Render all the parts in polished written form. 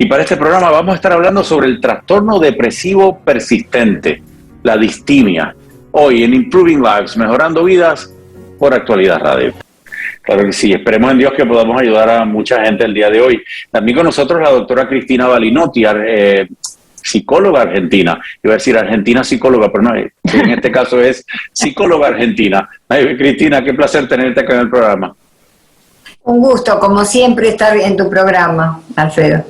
Y para este programa vamos a estar hablando sobre el trastorno depresivo persistente, la distimia, hoy en Improving Lives, mejorando vidas por Actualidad Radio. Claro que sí, esperemos en Dios que podamos ayudar a mucha gente el día de hoy. También con nosotros la doctora Cristina Balinotti, psicóloga argentina. Iba a decir argentina psicóloga, pero no, en este caso es psicóloga argentina. Cristina, qué placer tenerte acá en el programa. Un gusto, como siempre, estar en tu programa, Alfredo.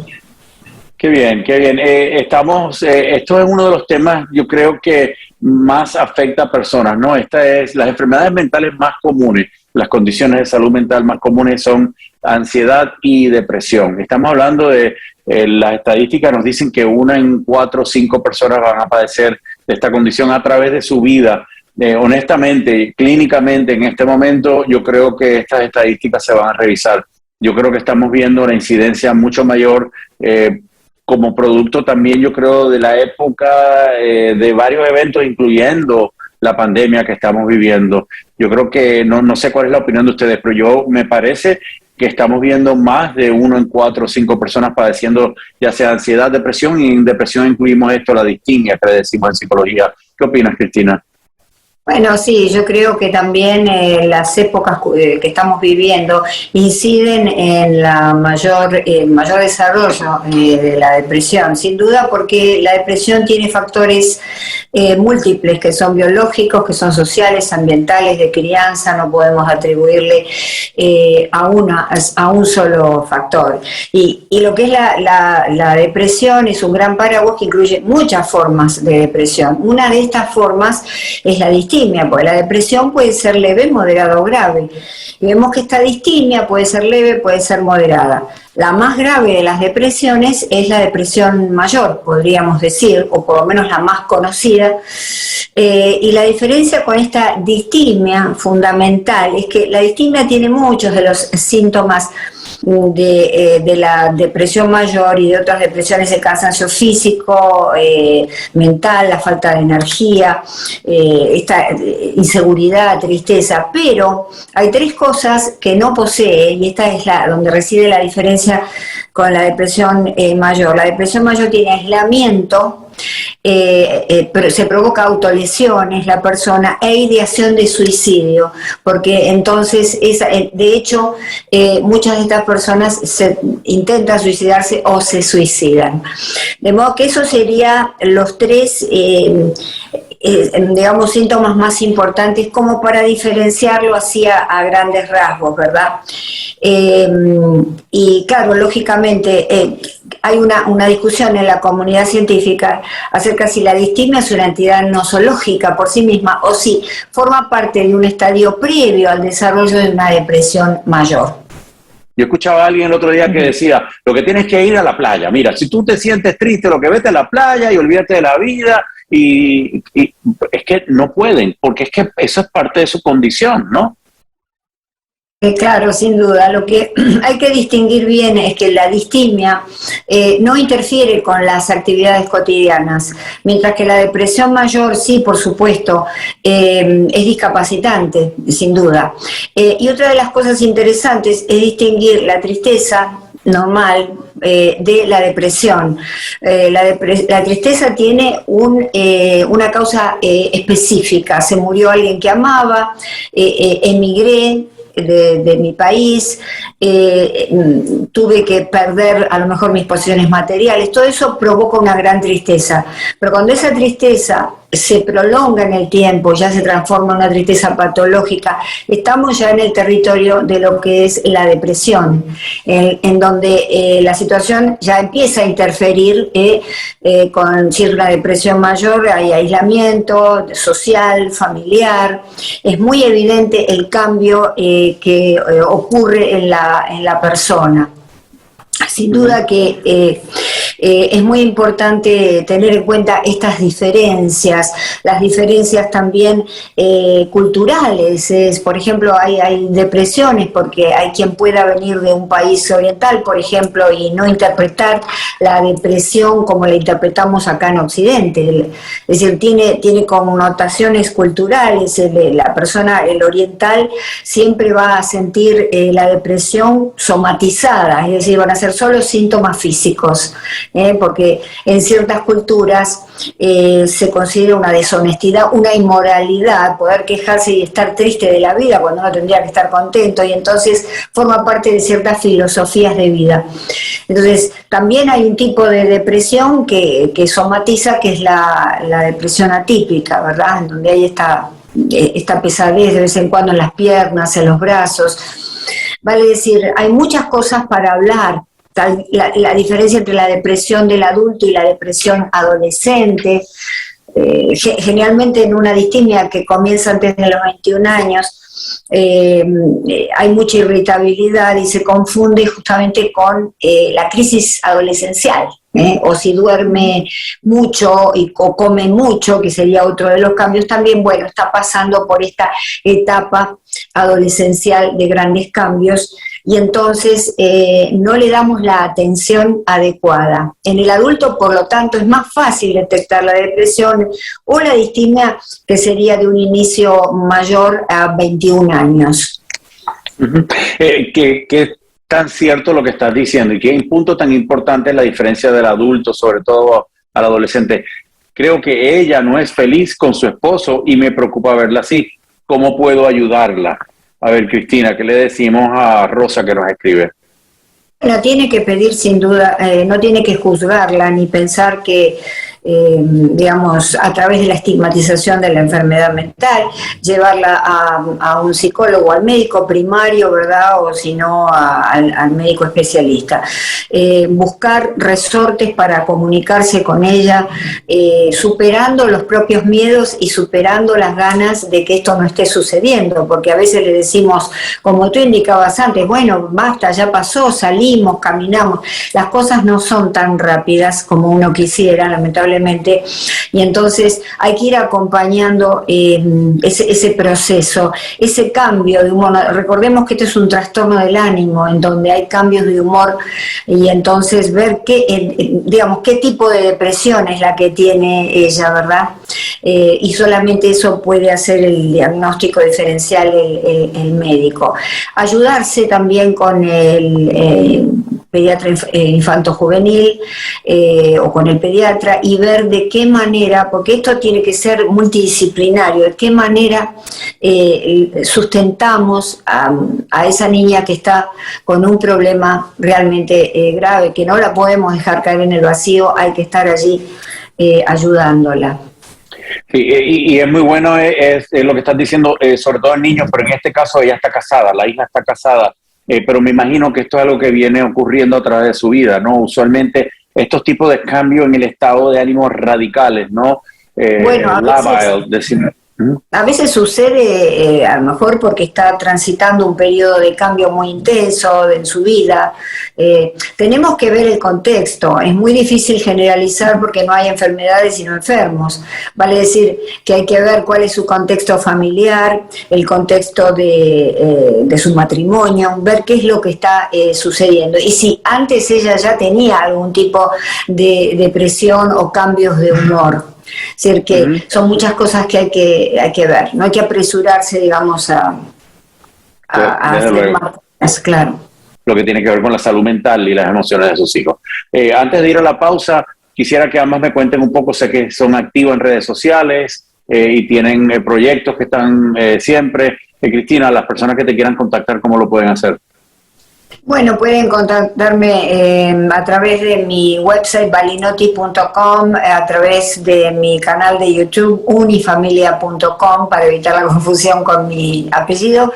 Qué bien, qué bien. Esto es uno de los temas, yo creo que más afecta a personas, ¿no? Las enfermedades mentales más comunes, las condiciones de salud mental más comunes son ansiedad y depresión. Estamos hablando de, las estadísticas nos dicen que 1 en 4 o 5 personas van a padecer de esta condición a través de su vida. Honestamente, clínicamente, en este momento, yo creo que estas estadísticas se van a revisar. Yo creo que estamos viendo una incidencia mucho mayor, como producto también, yo creo, de la época de varios eventos, incluyendo la pandemia que estamos viviendo. Yo creo que, no sé cuál es la opinión de ustedes, pero me parece que estamos viendo más de 1 en 4 o 5 personas padeciendo ya sea ansiedad, depresión, y en depresión incluimos la distimia que le decimos en psicología. ¿Qué opinas, Cristina? Bueno, sí, yo creo que también las épocas que estamos viviendo inciden en el mayor desarrollo de la depresión, sin duda, porque la depresión tiene factores múltiples que son biológicos, que son sociales, ambientales, de crianza. No podemos atribuirle a un solo factor. Y lo que es la depresión es un gran paraguas que incluye muchas formas de depresión. Una de estas formas es la distimia, porque la depresión puede ser leve, moderada o grave. Y vemos que esta distimia puede ser leve, puede ser moderada. La más grave de las depresiones es la depresión mayor, podríamos decir, o por lo menos la más conocida. Y la diferencia con esta distimia fundamental es que la distimia tiene muchos de los síntomas de la depresión mayor y de otras depresiones, el cansancio físico, mental, la falta de energía, esta inseguridad, tristeza, pero hay 3 cosas que no posee, y esta es donde reside la diferencia con la depresión mayor. La depresión mayor tiene aislamiento, pero se provoca autolesiones la persona e ideación de suicidio, porque entonces de hecho muchas de estas personas intentan suicidarse o se suicidan, de modo que eso sería los 3 digamos, síntomas más importantes, como para diferenciarlo así a grandes rasgos, ¿verdad? Y claro, lógicamente hay una discusión en la comunidad científica acerca si la distimia es una entidad nosológica por sí misma o si forma parte de un estadio previo al desarrollo de una depresión mayor. Yo escuchaba a alguien el otro día que decía, lo que tienes que ir a la playa. Mira, si tú te sientes triste, lo que vete a la playa y olvídate de la vida. Y es que no pueden, porque es que eso es parte de su condición, ¿no? Claro, sin duda. Lo que hay que distinguir bien es que la distimia no interfiere con las actividades cotidianas, mientras que la depresión mayor sí, por supuesto, es discapacitante, sin duda. Y otra de las cosas interesantes es distinguir la tristeza normal de la depresión. La tristeza tiene una causa específica. Se murió alguien que amaba, emigré de mi país, tuve que perder a lo mejor mis posesiones materiales. Todo eso provoca una gran tristeza, pero cuando esa tristeza se prolonga en el tiempo, ya se transforma en una tristeza patológica, estamos ya en el territorio de lo que es la depresión, en donde la situación ya empieza a interferir con si es una depresión mayor, hay aislamiento social, familiar. Es muy evidente el cambio que ocurre en la persona. Sin duda que es muy importante tener en cuenta estas diferencias, las diferencias también culturales. Por ejemplo, hay depresiones porque hay quien pueda venir de un país oriental, por ejemplo, y no interpretar la depresión como la interpretamos acá en Occidente. Es decir, tiene connotaciones culturales. La persona, el oriental, siempre va a sentir la depresión somatizada, es decir, van a ser solo síntomas físicos, porque en ciertas culturas se considera una deshonestidad, una inmoralidad, poder quejarse y estar triste de la vida cuando uno tendría que estar contento, y entonces forma parte de ciertas filosofías de vida. Entonces, también hay un tipo de depresión que somatiza, que es la depresión atípica, ¿verdad? En donde hay esta pesadez de vez en cuando en las piernas, en los brazos. Vale decir, hay muchas cosas para hablar. La diferencia entre la depresión del adulto y la depresión adolescente, generalmente en una distimia que comienza antes de los 21 años, hay mucha irritabilidad y se confunde justamente con la crisis adolescencial. O si duerme mucho o come mucho, que sería otro de los cambios también, bueno, está pasando por esta etapa adolescencial de grandes cambios, y entonces no le damos la atención adecuada. En el adulto, por lo tanto, es más fácil detectar la depresión o la distimia, que sería de un inicio mayor a 21 años. ¿Qué tan cierto lo que estás diciendo, y qué punto tan importante es la diferencia del adulto, sobre todo al adolescente? Creo que ella no es feliz con su esposo y me preocupa verla así. ¿Cómo puedo ayudarla? A ver, Cristina, ¿qué le decimos a Rosa que nos escribe? Bueno, tiene que pedir sin duda, no tiene que juzgarla ni pensar que, digamos, a través de la estigmatización de la enfermedad mental, llevarla a un psicólogo, al médico primario, ¿verdad? O si no, al médico especialista. Buscar resortes para comunicarse con ella, superando los propios miedos y superando las ganas de que esto no esté sucediendo, porque a veces le decimos, como tú indicabas antes, bueno, basta, ya pasó, salimos, caminamos. Las cosas no son tan rápidas como uno quisiera, lamentablemente, y entonces hay que ir acompañando ese proceso, ese cambio de humor. Recordemos que este es un trastorno del ánimo, en donde hay cambios de humor, y entonces ver qué tipo de depresión es la que tiene ella, ¿verdad? Y solamente eso puede hacer el diagnóstico diferencial el médico. Ayudarse también con el pediatra infanto-juvenil o con el pediatra, y ver de qué manera, porque esto tiene que ser multidisciplinario, de qué manera sustentamos a esa niña que está con un problema realmente grave, que no la podemos dejar caer en el vacío, hay que estar allí ayudándola. Sí, y es muy bueno es lo que estás diciendo, sobre todo en niños, pero en este caso ella está casada, la hija está casada, pero me imagino que esto es algo que viene ocurriendo a través de su vida, ¿no? Usualmente estos tipos de cambios en el estado de ánimo radicales, ¿no? Bueno, a veces sucede, a lo mejor porque está transitando un periodo de cambio muy intenso en su vida. Tenemos que ver el contexto. Es muy difícil generalizar porque no hay enfermedades sino enfermos. Vale decir que hay que ver cuál es su contexto familiar, el contexto de su matrimonio, ver qué es lo que está sucediendo. Y si antes ella ya tenía algún tipo de depresión o cambios de humor. Es decir, que son muchas cosas que hay que ver. No hay que apresurarse, digamos, a hacer más, claro. Lo que tiene que ver con la salud mental y las emociones de sus hijos. Antes de ir a la pausa, quisiera que ambas me cuenten un poco. Sé que son activos en redes sociales y tienen proyectos que están siempre. Cristina, las personas que te quieran contactar, ¿cómo lo pueden hacer? Bueno, pueden contactarme a través de mi website balinotti.com, a través de mi canal de YouTube unifamilia.com, para evitar la confusión con mi apellido.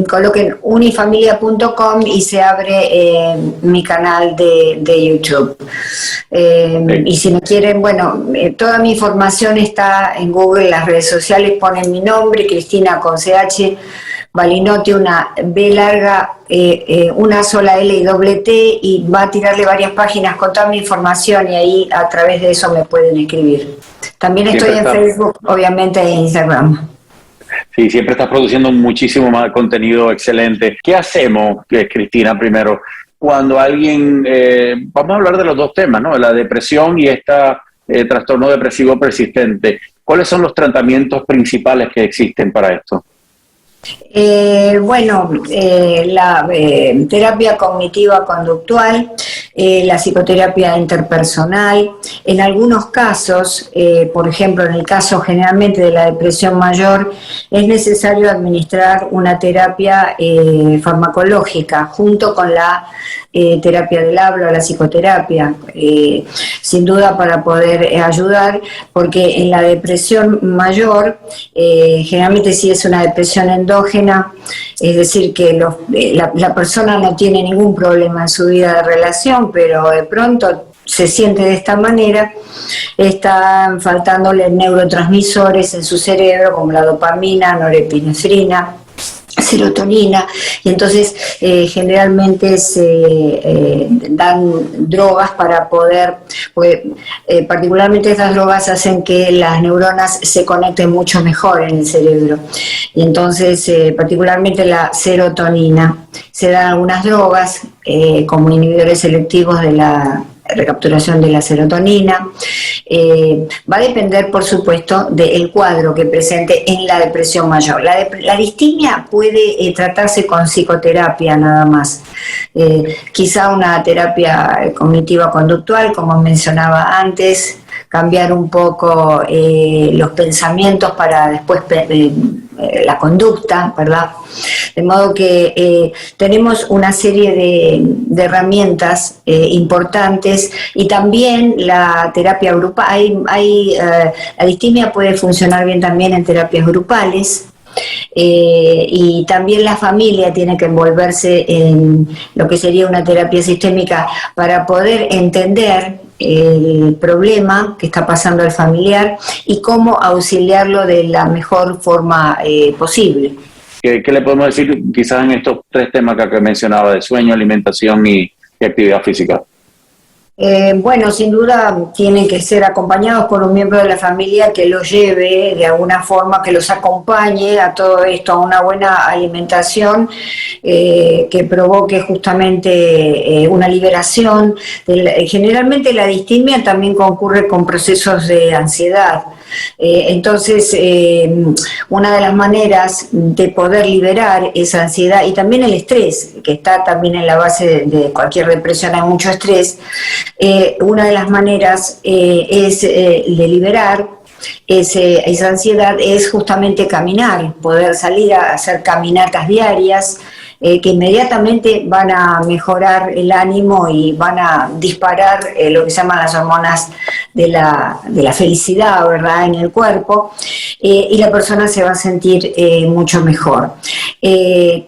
Coloquen unifamilia.com y se abre mi canal de YouTube. Y si me quieren, bueno, toda mi información está en Google, en las redes sociales ponen mi nombre, Cristina con CH. Balinote, una B larga, una sola L y doble T, y va a tirarle varias páginas con toda mi información y ahí a través de eso me pueden escribir. También estoy en Facebook, obviamente, e Instagram. Sí, siempre estás produciendo muchísimo más contenido excelente. ¿Qué hacemos, Cristina, primero, cuando alguien, vamos a hablar de los dos temas, ¿no? La depresión y trastorno depresivo persistente. ¿Cuáles son los tratamientos principales que existen para esto? La terapia cognitiva conductual, la psicoterapia interpersonal. En algunos casos, por ejemplo, en el caso generalmente de la depresión mayor, es necesario administrar una terapia farmacológica junto con la terapia del habla, la psicoterapia, sin duda para poder ayudar, porque en la depresión mayor, generalmente si es una depresión endógena, es decir, que la persona no tiene ningún problema en su vida de relación, pero de pronto se siente de esta manera, están faltándole neurotransmisores en su cerebro como la dopamina, norepinefrina, serotonina, y entonces generalmente se dan drogas para poder, particularmente estas drogas hacen que las neuronas se conecten mucho mejor en el cerebro, y entonces particularmente la serotonina. Se dan algunas drogas como inhibidores selectivos de la recapturación de la serotonina. Va a depender, por supuesto, del cuadro que presente en la depresión mayor. La distimia puede tratarse con psicoterapia nada más. Quizá una terapia cognitiva conductual, como mencionaba antes, cambiar un poco los pensamientos para después la conducta, ¿verdad? De modo que tenemos una serie de herramientas importantes, y también la terapia grupal. La distimia puede funcionar bien también en terapias grupales. Y también la familia tiene que envolverse en lo que sería una terapia sistémica para poder entender el problema que está pasando al familiar y cómo auxiliarlo de la mejor forma posible. ¿Qué le podemos decir quizás en estos tres temas que mencionaba, de sueño, alimentación y actividad física? Sin duda tienen que ser acompañados por un miembro de la familia que los lleve de alguna forma, que los acompañe a todo esto, a una buena alimentación que provoque justamente una liberación. Generalmente la distimia también concurre con procesos de ansiedad. Entonces, una de las maneras de poder liberar esa ansiedad y también el estrés, que está también en la base de cualquier depresión, hay mucho estrés, una de las maneras es de liberar esa ansiedad es justamente caminar, poder salir a hacer caminatas diarias, que inmediatamente van a mejorar el ánimo y van a disparar lo que se llaman las hormonas de la felicidad, ¿verdad?, en el cuerpo, y la persona se va a sentir mucho mejor. Tiene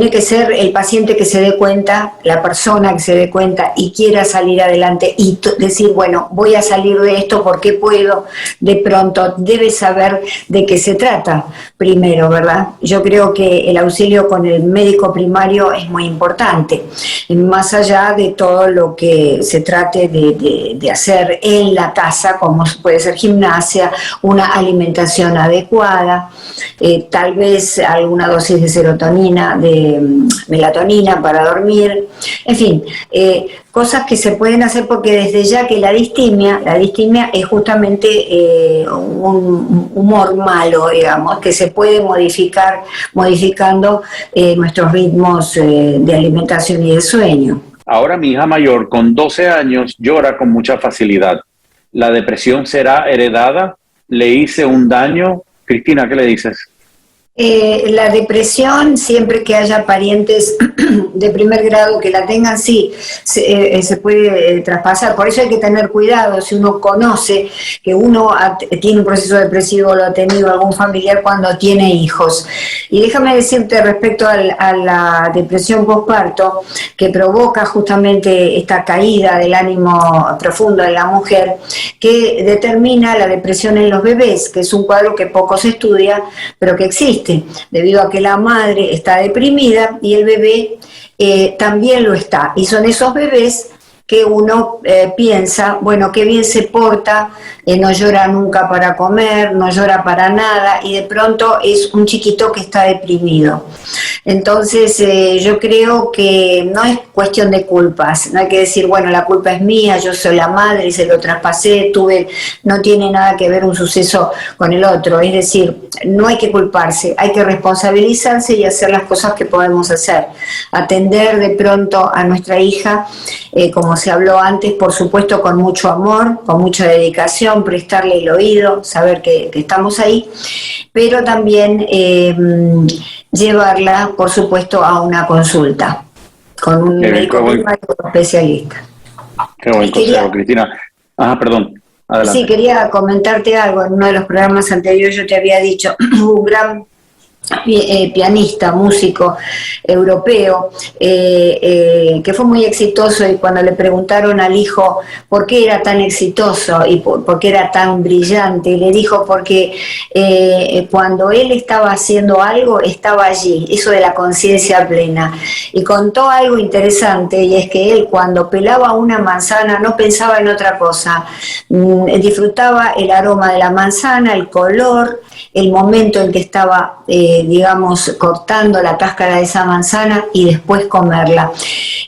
que ser el paciente que se dé cuenta, la persona que se dé cuenta y quiera salir adelante y decir, bueno, voy a salir de esto porque puedo. De pronto debe saber de qué se trata primero, ¿verdad? Yo creo que el auxilio con el médico primario es muy importante, más allá de todo lo que se trate de hacer en la casa, como puede ser gimnasia, una alimentación adecuada, tal vez alguna dosis de serotonina, de melatonina para dormir, en fin, cosas que se pueden hacer, porque desde ya que la distimia es justamente un humor malo, digamos, que se puede modificar modificando nuestros ritmos de alimentación y de sueño. Ahora mi hija mayor, con 12 años, llora con mucha facilidad. ¿La depresión será heredada? ¿Le hice un daño? Cristina, ¿qué le dices? La depresión, siempre que haya parientes de primer grado que la tengan, sí, se puede traspasar. Por eso hay que tener cuidado si uno conoce que uno tiene un proceso depresivo, lo ha tenido algún familiar cuando tiene hijos. Y déjame decirte respecto a la depresión postparto, que provoca justamente esta caída del ánimo profundo en la mujer, que determina la depresión en los bebés, que es un cuadro que poco se estudia, pero que existe. triste, debido a que la madre está deprimida y el bebé también lo está. Y son esos bebés que uno piensa, bueno, qué bien se porta, no llora nunca para comer, no llora para nada, y de pronto es un chiquito que está deprimido. Entonces yo creo que no es cuestión de culpas, no hay que decir, bueno, la culpa es mía, yo soy la madre y se lo traspasé, no tiene nada que ver un suceso con el otro, es decir, no hay que culparse, hay que responsabilizarse y hacer las cosas que podemos hacer, atender de pronto a nuestra hija, como se habló antes, por supuesto con mucho amor, con mucha dedicación, prestarle el oído, saber que estamos ahí, pero también llevarla, por supuesto, a una consulta con un médico primario o un especialista. Qué buen consejo, Cristina. Perdón, adelante. Sí, quería comentarte algo. En uno de los programas anteriores yo te había dicho, un gran pianista, músico europeo, que fue muy exitoso, y cuando le preguntaron al hijo por qué era tan exitoso y por qué era tan brillante, le dijo porque cuando él estaba haciendo algo, estaba allí, eso de la conciencia plena. Y contó algo interesante, y es que él cuando pelaba una manzana no pensaba en otra cosa, disfrutaba el aroma de la manzana, el color, el momento en que estaba digamos, cortando la cáscara de esa manzana y después comerla.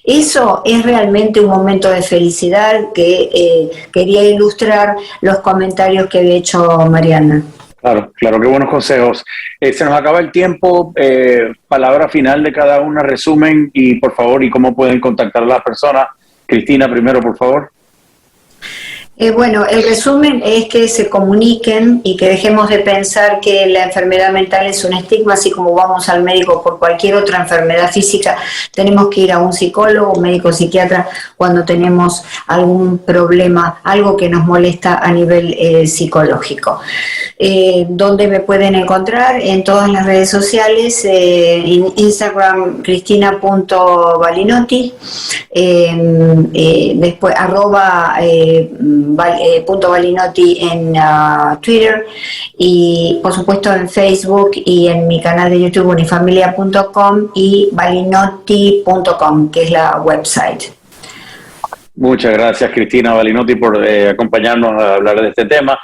Eso es realmente un momento de felicidad que quería ilustrar los comentarios que había hecho Mariana. Claro, claro, qué buenos consejos. Se nos acaba el tiempo. Palabra final de cada una, resumen y por favor, y cómo pueden contactar a las personas. Cristina, primero, por favor. Bueno, el resumen es que se comuniquen y que dejemos de pensar que la enfermedad mental es un estigma, así como vamos al médico por cualquier otra enfermedad física, tenemos que ir a un psicólogo, un médico psiquiatra cuando tenemos algún problema, algo que nos molesta a nivel psicológico. ¿Dónde me pueden encontrar? En todas las redes sociales, en Instagram cristina.balinotti, después @.balinotti en Twitter, y por supuesto en Facebook y en mi canal de YouTube unifamilia.com y balinotti.com, que es la website. Muchas gracias, Cristina Balinotti, por acompañarnos a hablar de este tema.